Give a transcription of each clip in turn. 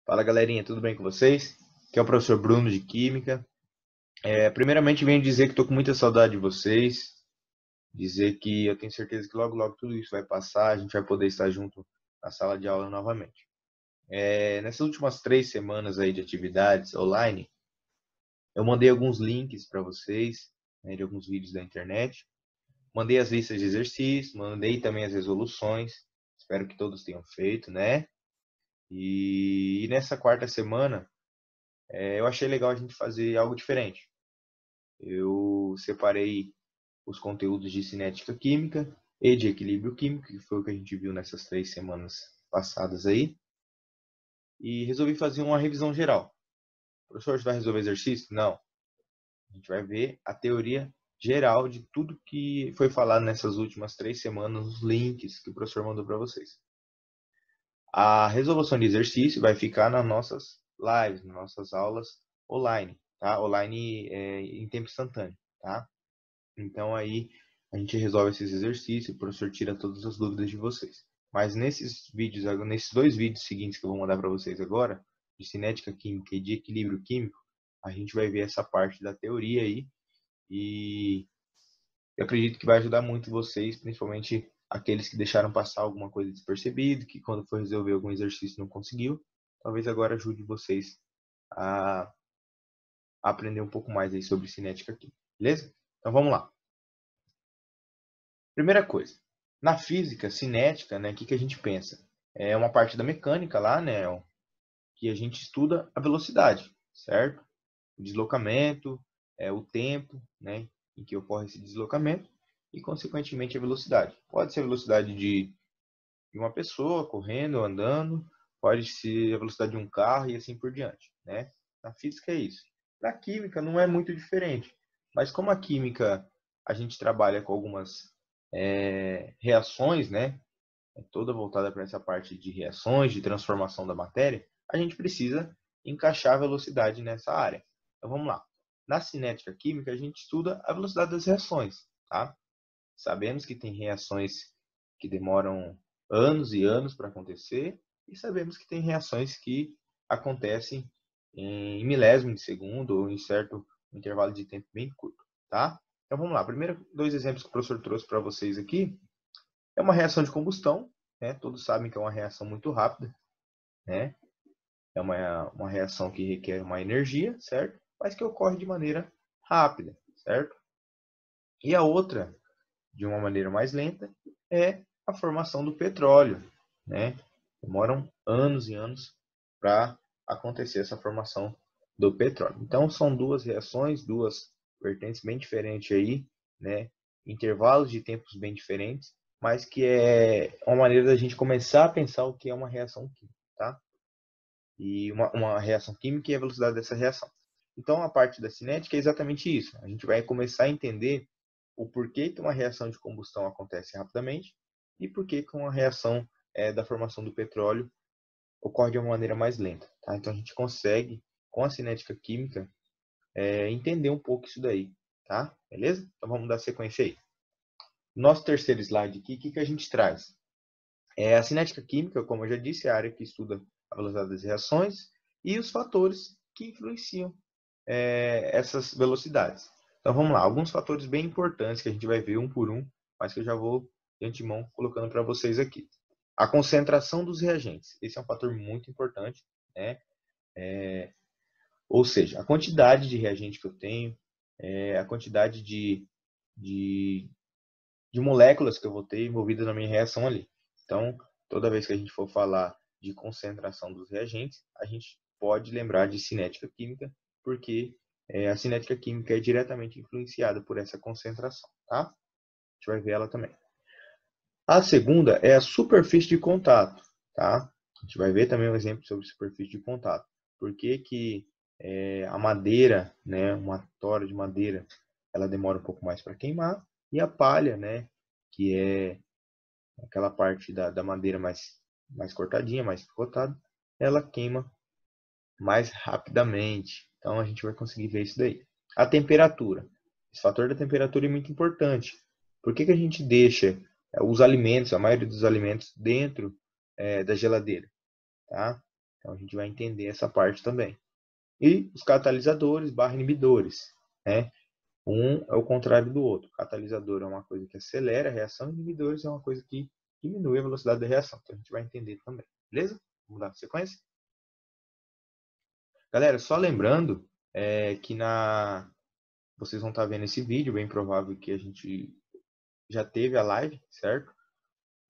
Fala galerinha, tudo bem com vocês? Aqui é o professor Bruno de Química. Primeiramente venho dizer que estou com muita saudade de vocês, dizer que eu tenho certeza que logo logo tudo isso vai passar, a gente vai poder estar junto na sala de aula novamente. Nessas últimas 3 semanas aí de atividades online, eu mandei alguns links para vocês, né, de alguns vídeos da internet, mandei as listas de exercícios, mandei também as resoluções, espero que todos tenham feito, né? E nessa quarta semana, eu achei legal a gente fazer algo diferente. Eu separei os conteúdos de cinética química e de equilíbrio químico, que foi o que a gente viu nessas 3 semanas passadas aí, e resolvi fazer uma revisão geral. O professor, você vai resolver exercício? Não. A gente vai ver a teoria geral de tudo que foi falado nessas últimas 3 semanas, os links que o professor mandou para vocês. A resolução de exercício vai ficar nas nossas lives, nas nossas aulas online, tá? Online em tempo instantâneo, tá? Então aí a gente resolve esses exercícios, o professor tira todas as dúvidas de vocês. Mas nesses 2 vídeos seguintes que eu vou mandar para vocês agora, de cinética química e de equilíbrio químico, a gente vai ver essa parte da teoria aí e eu acredito que vai ajudar muito vocês, principalmente aqueles que deixaram passar alguma coisa despercebido, que quando for resolver algum exercício não conseguiu. Talvez agora ajude vocês a aprender um pouco mais aí sobre cinética química, beleza? Então vamos lá. Primeira coisa, na física cinética, né, o que a gente pensa? É uma parte da mecânica lá, né, que a gente estuda a velocidade, certo? O deslocamento, o tempo, né, em que ocorre esse deslocamento e, consequentemente, a velocidade. Pode ser a velocidade de uma pessoa correndo ou andando, pode ser a velocidade de um carro e assim por diante, né? Na física é isso. Na química não é muito diferente, mas como a química a gente trabalha com algumas reações, né? É toda voltada para essa parte de reações, de transformação da matéria, a gente precisa encaixar a velocidade nessa área. Então vamos lá. Na cinética química, a gente estuda a velocidade das reações, tá? Sabemos que tem reações que demoram anos e anos para acontecer e sabemos que tem reações que acontecem em milésimo de segundo ou em certo intervalo de tempo bem curto, tá? Então vamos lá. Primeiro, 2 exemplos que o professor trouxe para vocês aqui. É uma reação de combustão, né? Todos sabem que é uma reação muito rápida, né? É uma reação que requer uma energia, certo? Mas que ocorre de maneira rápida, certo? E a outra, de uma maneira mais lenta, é a formação do petróleo, né? Demoram anos e anos para acontecer essa formação do petróleo. Então são duas reações, duas vertentes bem diferentes aí, né? Intervalos de tempos bem diferentes, mas que é uma maneira da gente começar a pensar o que é uma reação química, tá? E uma reação química e a velocidade dessa reação. Então a parte da cinética é exatamente isso. A gente vai começar a entender o porquê que uma reação de combustão acontece rapidamente e por que uma reação da formação do petróleo ocorre de uma maneira mais lenta. Tá? Então a gente consegue, com a cinética química, entender um pouco isso daí. Tá? Beleza? Então vamos dar sequência aí. Nosso terceiro slide aqui, o que a gente traz? A cinética química, como eu já disse, é a área que estuda a velocidade das reações e os fatores que influenciam essas velocidades. Então vamos lá, alguns fatores bem importantes que a gente vai ver um por um, mas que eu já vou de antemão colocando para vocês aqui. A concentração dos reagentes, esse é um fator muito importante, né? Ou seja, a quantidade de reagente que eu tenho, a quantidade de, de moléculas que eu vou ter envolvidas na minha reação ali. Então, toda vez que a gente for falar de concentração dos reagentes, a gente pode lembrar de cinética química, porque a cinética química é diretamente influenciada por essa concentração, tá? A gente vai ver ela também. A segunda é a superfície de contato, tá? A gente vai ver também um exemplo sobre superfície de contato. Por que que a madeira, né, uma tora de madeira, ela demora um pouco mais para queimar, e a palha, né, que é aquela parte da madeira mais cortadinha, mais picotada, ela queima mais rapidamente. Então a gente vai conseguir ver isso daí. A temperatura. Esse fator da temperatura é muito importante. Por que a gente deixa os alimentos, a maioria dos alimentos, dentro da geladeira? Tá? Então a gente vai entender essa parte também. E os catalisadores barra inibidores, né? Um é o contrário do outro. Catalisador é uma coisa que acelera a reação, e inibidores é uma coisa que diminui a velocidade da reação. Então a gente vai entender também. Beleza? Vamos dar sequência? Galera, só lembrando que vocês vão estar vendo esse vídeo, bem provável que a gente já teve a live, certo?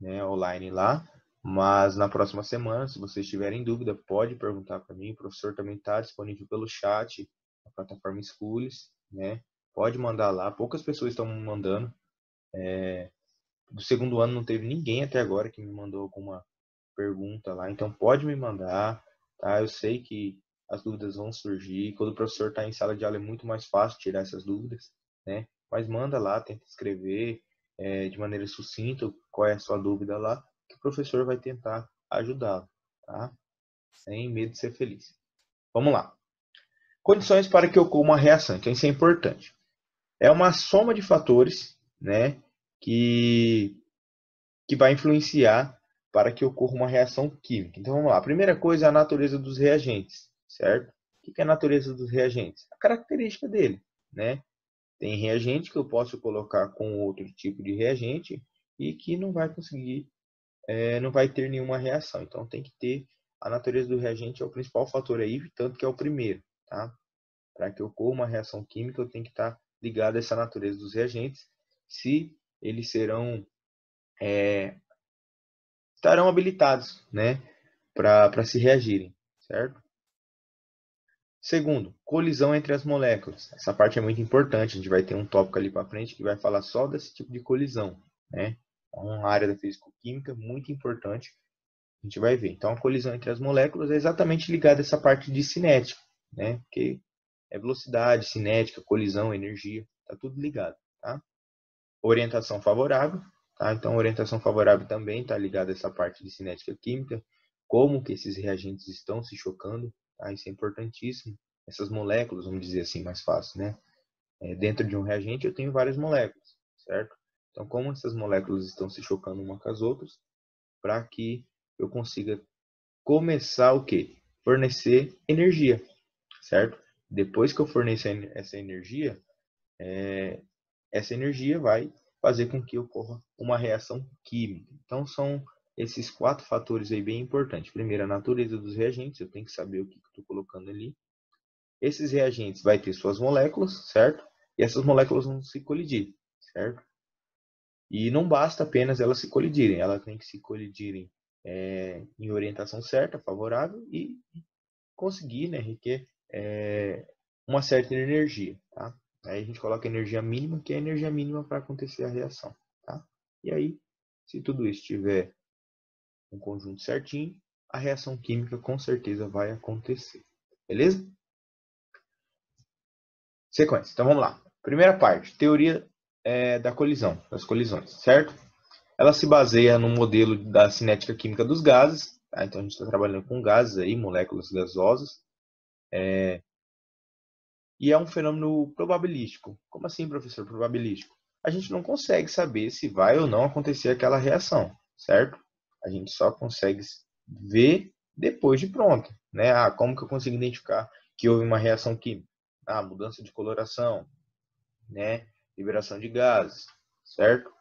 Né, online lá. Mas na próxima semana, se vocês tiverem dúvida, pode perguntar para mim. O professor também está disponível pelo chat, na plataforma Schools, né? Pode mandar lá. Poucas pessoas estão me mandando. Do segundo ano não teve ninguém até agora que me mandou alguma pergunta lá. Então pode me mandar, tá? Eu sei que as dúvidas vão surgir. Quando o professor está em sala de aula é muito mais fácil tirar essas dúvidas, né? Mas manda lá, tenta escrever de maneira sucinta qual é a sua dúvida lá, que o professor vai tentar ajudá-lo, tá? Sem medo de ser feliz. Vamos lá. Condições para que ocorra uma reação. Então isso é importante. É uma soma de fatores, né, que vai influenciar para que ocorra uma reação química. Então vamos lá. A primeira coisa é a natureza dos reagentes, certo? O que é a natureza dos reagentes? A característica dele, né? Tem reagente que eu posso colocar com outro tipo de reagente e que não vai conseguir, não vai ter nenhuma reação. Então tem que ter a natureza do reagente, é o principal fator aí, tanto que é o primeiro, tá? Para que ocorra uma reação química, eu tenho que estar ligado a essa natureza dos reagentes, se eles estarão habilitados, né, para se reagirem, certo? Segundo, colisão entre as moléculas. Essa parte é muito importante, a gente vai ter um tópico ali para frente que vai falar só desse tipo de colisão, né? É uma área da físico-química muito importante, a gente vai ver. Então, a colisão entre as moléculas é exatamente ligada a essa parte de cinética, né? Porque é velocidade, cinética, colisão, energia, tá tudo ligado, tá? Orientação favorável, tá? Então, orientação favorável também está ligada a essa parte de cinética química, como que esses reagentes estão se chocando, tá? Isso é importantíssimo. Essas moléculas, vamos dizer assim, mais fácil, né? Dentro de um reagente eu tenho várias moléculas, certo? Então, como essas moléculas estão se chocando umas com as outras, para que eu consiga começar o quê? Fornecer energia, certo? Depois que eu fornecer essa energia vai fazer com que ocorra uma reação química. Então, são esses 4 fatores aí bem importantes. Primeiro, a natureza dos reagentes, eu tenho que saber o que estou colocando ali. Esses reagentes vai ter suas moléculas, certo? E essas moléculas vão se colidir, certo? E não basta apenas elas se colidirem, elas têm que se colidirem em orientação certa, favorável, e conseguir, né, requer uma certa energia, tá? Aí a gente coloca a energia mínima, que é a energia mínima para acontecer a reação, tá? E aí, se tudo isso tiver um conjunto certinho, a reação química com certeza vai acontecer. Beleza? Sequência. Então vamos lá. Primeira parte, teoria da colisão, das colisões, certo? Ela se baseia no modelo da cinética química dos gases, tá? Então a gente está trabalhando com gases aí, moléculas gasosas, e é um fenômeno probabilístico. Como assim, professor, probabilístico? A gente não consegue saber se vai ou não acontecer aquela reação, certo? A gente só consegue ver depois de pronto, né? Ah, como que eu consigo identificar que houve uma reação química? Ah, mudança de coloração, né? Liberação de gases, certo?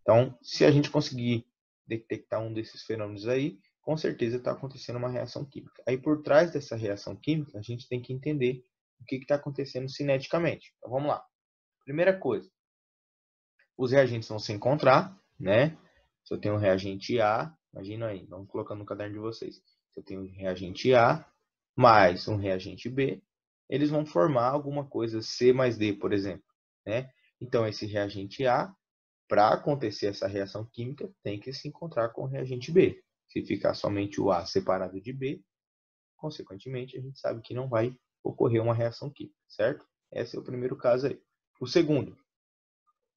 Então, se a gente conseguir detectar um desses fenômenos aí, com certeza está acontecendo uma reação química. Aí, por trás dessa reação química, a gente tem que entender o que está acontecendo cineticamente. Então, vamos lá. Primeira coisa, os reagentes vão se encontrar, né? Se eu tenho um reagente A, imagina aí, vamos colocar no caderno de vocês. Se eu tenho um reagente A mais um reagente B, eles vão formar alguma coisa C mais D, por exemplo, né? Então, esse reagente A, para acontecer essa reação química, tem que se encontrar com o reagente B. Se ficar somente o A separado de B, consequentemente, a gente sabe que não vai ocorrer uma reação química, certo? Esse é o primeiro caso aí. O segundo,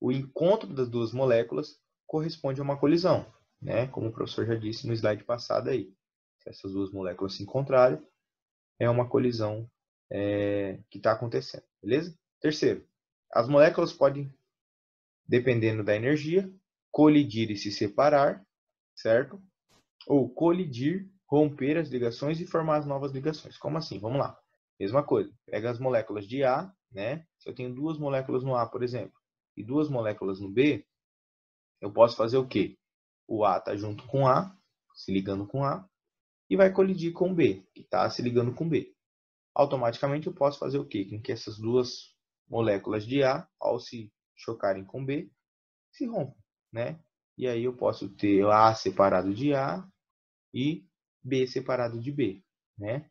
o encontro das duas moléculas corresponde a uma colisão, né? Como o professor já disse no slide passado aí. Se essas duas moléculas se encontrarem, é uma colisão que está acontecendo, beleza? Terceiro, as moléculas podem, dependendo da energia, colidir e se separar, certo? Ou colidir, romper as ligações e formar as novas ligações. Como assim? Vamos lá. Mesma coisa. Pega as moléculas de A, né? Se eu tenho duas moléculas no A, por exemplo, e duas moléculas no B, eu posso fazer o quê? O A está junto com A, se ligando com A, e vai colidir com o B, que está se ligando com B. Automaticamente eu posso fazer o quê? Com que essas duas moléculas de A, ao se chocarem com B, se rompam, né? E aí eu posso ter A separado de A e B separado de B, né?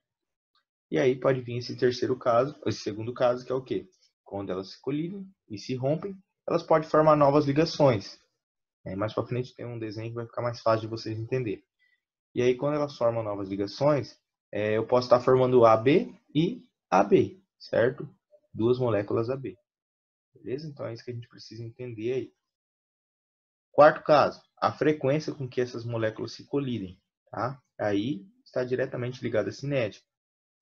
E aí pode vir esse terceiro caso, esse segundo caso, que é o quê? Quando elas se colidem e se rompem, elas podem formar novas ligações. Mais para frente tem um desenho que vai ficar mais fácil de vocês entenderem. E aí, quando elas formam novas ligações, eu posso estar formando AB e AB, certo? Duas moléculas AB. Beleza? Então é isso que a gente precisa entender aí. Quarto caso, a frequência com que essas moléculas se colidem. Tá? Aí está diretamente ligada à cinética,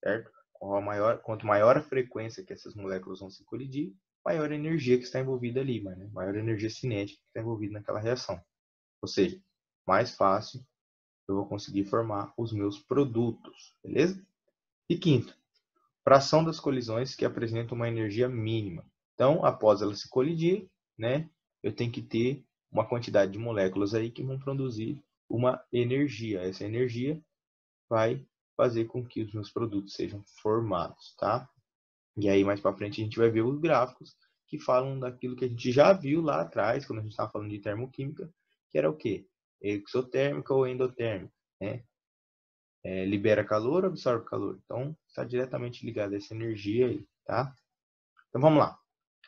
certo? Quanto maior a frequência que essas moléculas vão se colidir, maior a energia que está envolvida ali, maior a energia cinética que está envolvida naquela reação. Ou seja, mais fácil eu vou conseguir formar os meus produtos, beleza? E quinto, fração das colisões que apresentam uma energia mínima. Então, após elas se colidir, né, eu tenho que ter uma quantidade de moléculas aí que vão produzir uma energia. Essa energia vai fazer com que os meus produtos sejam formados, tá? E aí, mais para frente, a gente vai ver os gráficos que falam daquilo que a gente já viu lá atrás, quando a gente estava falando de termoquímica, que era o quê? Exotérmica ou endotérmica, né? Libera calor ou absorve calor? Então, está diretamente ligado a essa energia aí, tá? Então, vamos lá.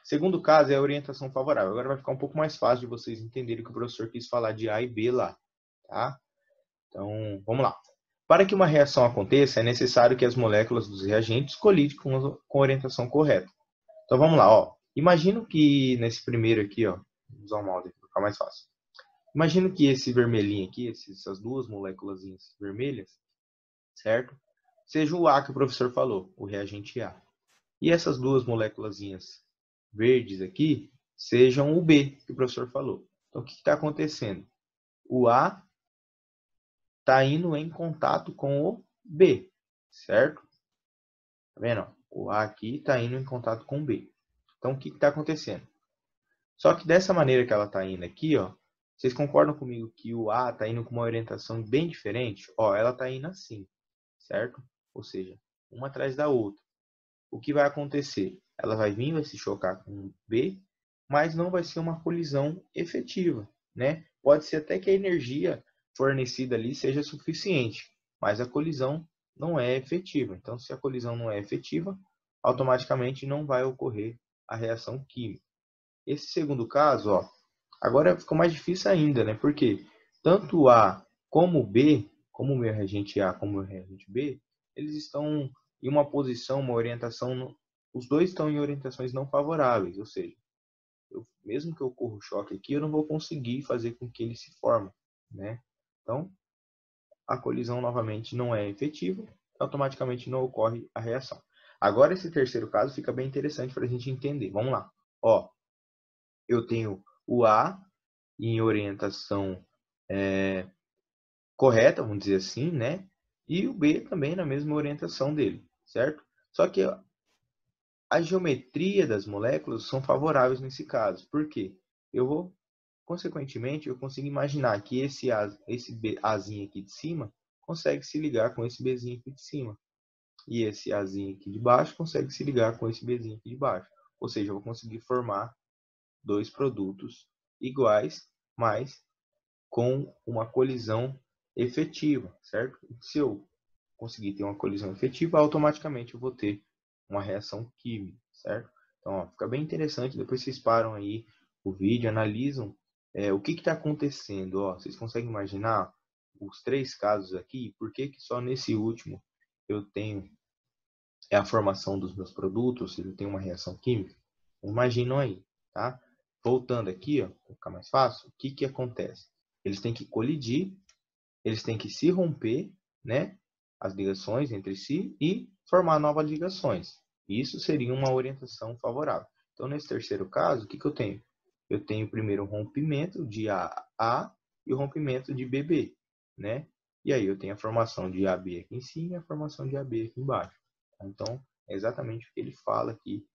Segundo caso é a orientação favorável. Agora vai ficar um pouco mais fácil de vocês entenderem o que o professor quis falar de A e B lá, tá? Então, vamos lá. Para que uma reação aconteça, é necessário que as moléculas dos reagentes colidem com a orientação correta. Então, vamos lá, ó. Imagino que nesse primeiro aqui, ó, vou usar o mouse aqui para ficar mais fácil. Imagino que esse vermelhinho aqui, essas duas moléculas vermelhas, certo? Seja o A que o professor falou, o reagente A. E essas duas moléculas verdes aqui, sejam o B que o professor falou. Então, o que está acontecendo? O A está indo em contato com o B, certo? Tá vendo? O A aqui está indo em contato com o B. Então, o que está acontecendo? Só que dessa maneira que ela está indo aqui, ó, vocês concordam comigo que o A está indo com uma orientação bem diferente? Ó, ela está indo assim, certo? Ou seja, uma atrás da outra. O que vai acontecer? Ela vai vir, vai se chocar com o B, mas não vai ser uma colisão efetiva, né? Pode ser até que a energia fornecida ali seja suficiente, mas a colisão não é efetiva. Então, se a colisão não é efetiva, automaticamente não vai ocorrer a reação química. Esse segundo caso, ó, agora ficou mais difícil ainda, né? Porque tanto o A como o B, como o meu reagente A como o meu reagente B, eles estão em uma posição, uma orientação, os dois estão em orientações não favoráveis, ou seja, mesmo que ocorra o choque aqui, eu não vou conseguir fazer com que ele se forme, né? Então, a colisão novamente não é efetiva, automaticamente não ocorre a reação. Agora, esse terceiro caso fica bem interessante para a gente entender. Vamos lá. Ó, eu tenho o A em orientação correta, vamos dizer assim, né? E o B também na mesma orientação dele, certo? Só que a geometria das moléculas são favoráveis nesse caso. Por quê? Consequentemente, eu consigo imaginar que esse Azinho aqui de cima consegue se ligar com esse Bzinho aqui de cima. E esse Azinho aqui de baixo consegue se ligar com esse Bzinho aqui de baixo. Ou seja, eu vou conseguir formar dois produtos iguais, mas com uma colisão efetiva, certo? Se eu conseguir ter uma colisão efetiva, automaticamente eu vou ter uma reação química, certo? Então, ó, fica bem interessante. Depois vocês param aí o vídeo, analisam o que está acontecendo. Ó, vocês conseguem imaginar os três casos aqui? Por que só nesse último eu tenho a formação dos meus produtos, ou seja, eu tenho uma reação química? Imaginam aí, tá? Voltando aqui, ó, para ficar mais fácil, o que acontece? Eles têm que colidir, eles têm que se romper, né? As ligações entre si e formar novas ligações. Isso seria uma orientação favorável. Então, nesse terceiro caso, o que eu tenho? Eu tenho primeiro o rompimento de A e o rompimento de BB, né? E aí eu tenho a formação de AB aqui em cima e a formação de AB aqui embaixo. Então, é exatamente o que ele fala aqui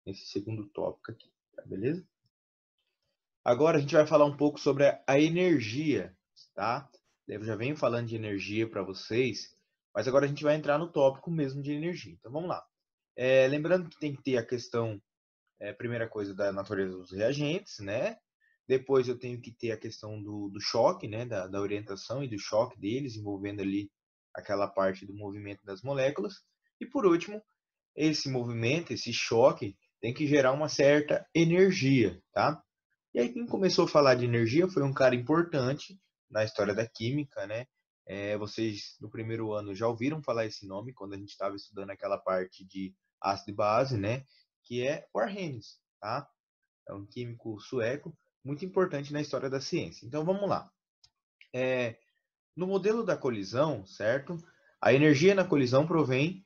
nesse segundo tópico aqui, tá beleza? Agora a gente vai falar um pouco sobre a energia, tá? Eu já venho falando de energia para vocês, mas agora a gente vai entrar no tópico mesmo de energia. Então vamos lá. Lembrando que tem que ter a questão, primeira coisa, da natureza dos reagentes, né? Depois eu tenho que ter a questão do choque, né? Da orientação e do choque deles, envolvendo ali aquela parte do movimento das moléculas. E por último, esse movimento, esse choque, tem que gerar uma certa energia, tá? E aí quem começou a falar de energia foi um cara importante na história da química, né? Vocês no primeiro ano já ouviram falar esse nome quando a gente estava estudando aquela parte de ácido e base, né? Que é o Arrhenius, tá? É um químico sueco muito importante na história da ciência. Então vamos lá. No modelo da colisão, certo? A energia na colisão provém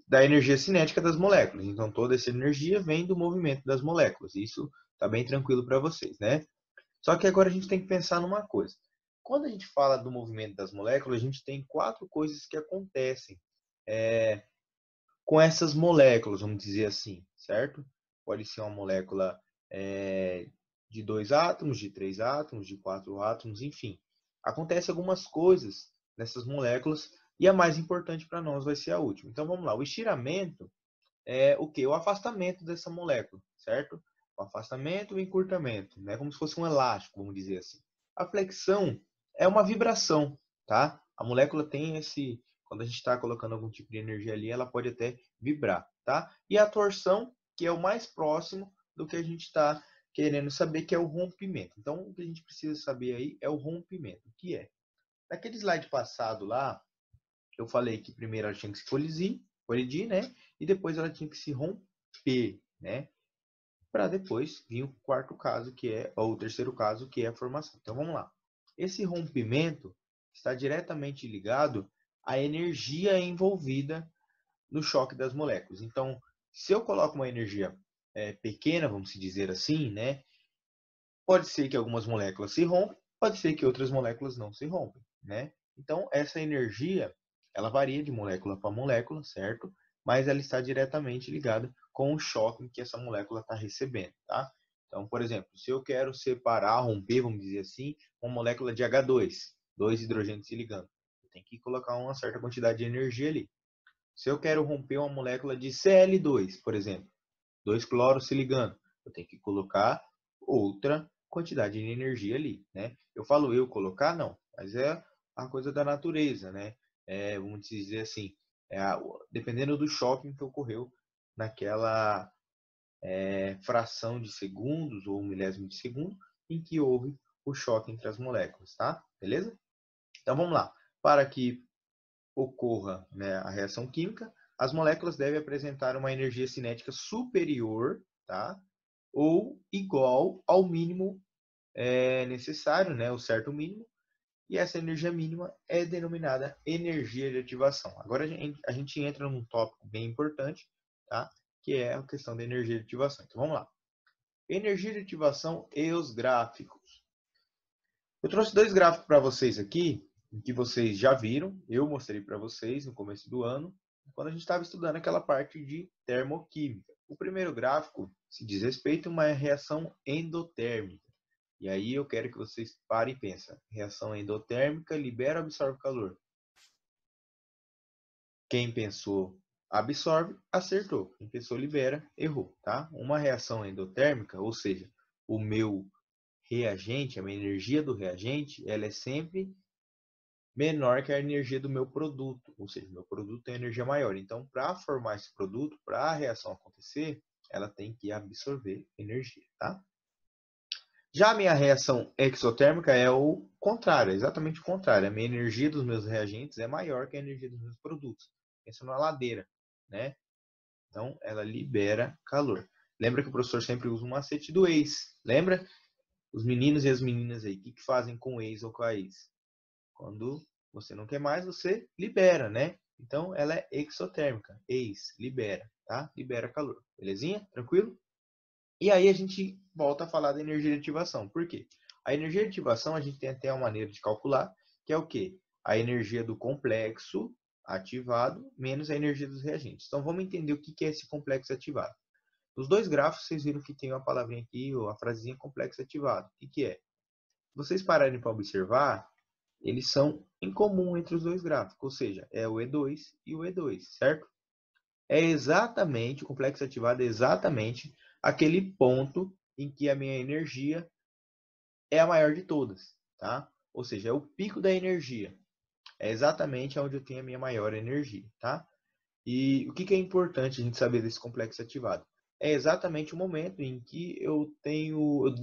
da energia cinética das moléculas. Então toda essa energia vem do movimento das moléculas. Isso está bem tranquilo para vocês, né? Só que agora a gente tem que pensar numa coisa. Quando a gente fala do movimento das moléculas, a gente tem 4 coisas que acontecem com essas moléculas, vamos dizer assim, certo? Pode ser uma molécula de 2 átomos, de 3 átomos, de 4 átomos, enfim. Acontece algumas coisas nessas moléculas e a mais importante para nós vai ser a última. Então vamos lá. O estiramento é o quê? O afastamento dessa molécula, certo? O afastamento e o encurtamento, né? Como se fosse um elástico, vamos dizer assim. A flexão é uma vibração, tá? A molécula tem esse, quando a gente está colocando algum tipo de energia ali, ela pode até vibrar, tá? E a torção, que é o mais próximo do que a gente está querendo saber, que é o rompimento. Então, o que a gente precisa saber aí é o rompimento, o que é. Naquele slide passado lá, eu falei que primeiro ela tinha que se colidir, né? E depois ela tinha que se romper, né? Para depois vir o quarto caso, que é, ou o terceiro caso, que é a formação. Então vamos lá. Esse rompimento está diretamente ligado à energia envolvida no choque das moléculas. Então, se eu coloco uma energia pequena, vamos dizer assim, né? Pode ser que algumas moléculas se rompam, pode ser que outras moléculas não se rompem, né? Então, essa energia, ela varia de molécula para molécula, certo? Mas ela está diretamente ligada com o choque que essa molécula está recebendo, tá? Então, por exemplo, se eu quero separar, romper, vamos dizer assim, uma molécula de H2, dois hidrogênios se ligando, eu tenho que colocar uma certa quantidade de energia ali. Se eu quero romper uma molécula de Cl2, por exemplo, dois cloros se ligando, eu tenho que colocar outra quantidade de energia ali, né? Eu falo eu colocar, não, mas é a coisa da natureza, né? Vamos dizer assim, dependendo do choque que ocorreu naquela fração de segundos ou milésimo de segundo em que houve o choque entre as moléculas, tá? Beleza? Então vamos lá. Para que ocorra, né, a reação química, as moléculas devem apresentar uma energia cinética superior, tá? Ou igual ao mínimo necessário, né, o certo mínimo, e essa energia mínima é denominada energia de ativação. Agora a gente entra num tópico bem importante, tá? Que é a questão da energia de ativação. Então vamos lá. Energia de ativação e os gráficos. Eu trouxe 2 gráficos para vocês aqui, que vocês já viram, eu mostrei para vocês no começo do ano, quando a gente estava estudando aquela parte de termoquímica. O primeiro gráfico se diz respeito a uma reação endotérmica. E aí eu quero que vocês parem e pensem. Reação endotérmica libera ou absorve calor? Quem pensou absorve, acertou. Quem pensou libera, errou, tá? Uma reação endotérmica, ou seja, o meu reagente, a minha energia do reagente, ela é sempre menor que a energia do meu produto, ou seja, meu produto tem energia maior. Então, para formar esse produto, para a reação acontecer, ela tem que absorver energia, tá? Já a minha reação exotérmica é o contrário, é exatamente o contrário. A minha energia dos meus reagentes é maior que a energia dos meus produtos. Pensa numa ladeira, né? Então, ela libera calor. Lembra que o professor sempre usa um macete do ex. Lembra? Os meninos e as meninas aí, o que fazem com o ex ou com a ex? Quando você não quer mais, você libera, né? Então, ela é exotérmica. Ex, libera, tá? Libera calor. Belezinha? Tranquilo? E aí a gente volta a falar da energia de ativação. Por quê? A energia de ativação a gente tem até uma maneira de calcular, que é o quê? A energia do complexo ativado menos a energia dos reagentes. Então, vamos entender o que é esse complexo ativado. Nos dois gráficos, vocês viram que tem uma palavrinha aqui, ou a frasezinha complexo ativado. O que é? Se vocês pararem para observar, eles são em comum entre os dois gráficos, ou seja, é o E2 e o E2, certo? É exatamente, o complexo ativado é exatamente aquele ponto em que a minha energia é a maior de todas, tá? Ou seja, é o pico da energia. É exatamente onde eu tenho a minha maior energia, tá? E o que é importante a gente saber desse complexo ativado? É exatamente o momento em que eu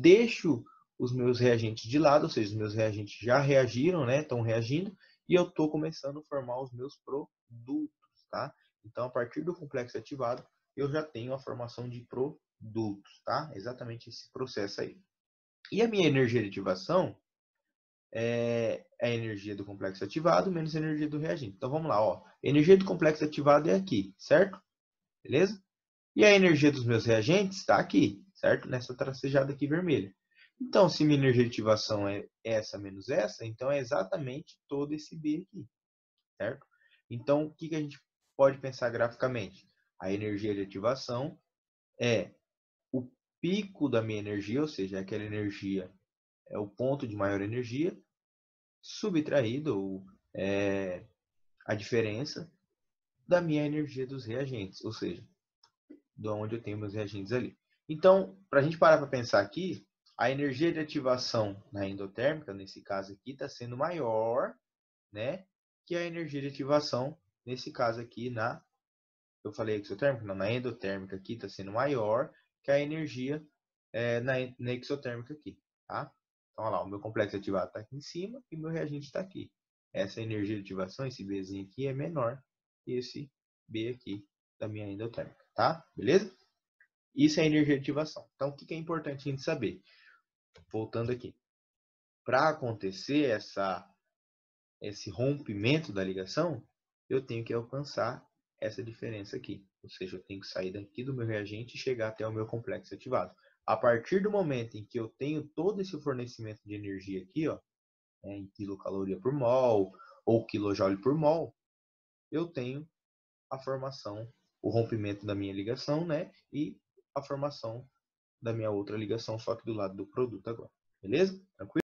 deixo os meus reagentes de lado, ou seja, os meus reagentes já reagiram, né? Estão reagindo, e eu estou começando a formar os meus produtos, tá? Então, a partir do complexo ativado, eu já tenho a formação de produtos, tá? Exatamente esse processo aí. E a minha energia de ativação é a energia do complexo ativado menos a energia do reagente. Então vamos lá, ó. A energia do complexo ativado é aqui, certo? Beleza? E a energia dos meus reagentes está aqui, certo? Nessa tracejada aqui vermelha. Então, se minha energia de ativação é essa menos essa, então é exatamente todo esse B aqui, certo? Então, o que a gente pode pensar graficamente? A energia de ativação é o pico da minha energia, ou seja, aquela energia é o ponto de maior energia, subtraído ou a diferença da minha energia dos reagentes, ou seja, de onde eu tenho meus reagentes ali. Então, para a gente parar para pensar aqui, a energia de ativação na endotérmica, nesse caso aqui, está sendo maior, né, que a energia de ativação, nesse caso aqui, eu falei exotérmica? Não, na endotérmica aqui está sendo maior que a energia na exotérmica aqui, tá? Então, olha lá, o meu complexo ativado está aqui em cima e o meu reagente está aqui. Essa energia de ativação, esse Bzinho aqui, é menor que esse B aqui da minha endotérmica, tá? Beleza? Isso é energia de ativação. Então, o que é importante a gente saber? Voltando aqui. Para acontecer esse rompimento da ligação, eu tenho que alcançar essa diferença aqui. Ou seja, eu tenho que sair daqui do meu reagente e chegar até o meu complexo ativado. A partir do momento em que eu tenho todo esse fornecimento de energia aqui, ó, em quilocaloria por mol ou quilojoule por mol, eu tenho a formação, o rompimento da minha ligação, né? E a formação da minha outra ligação, só que do lado do produto agora. Beleza? Tranquilo?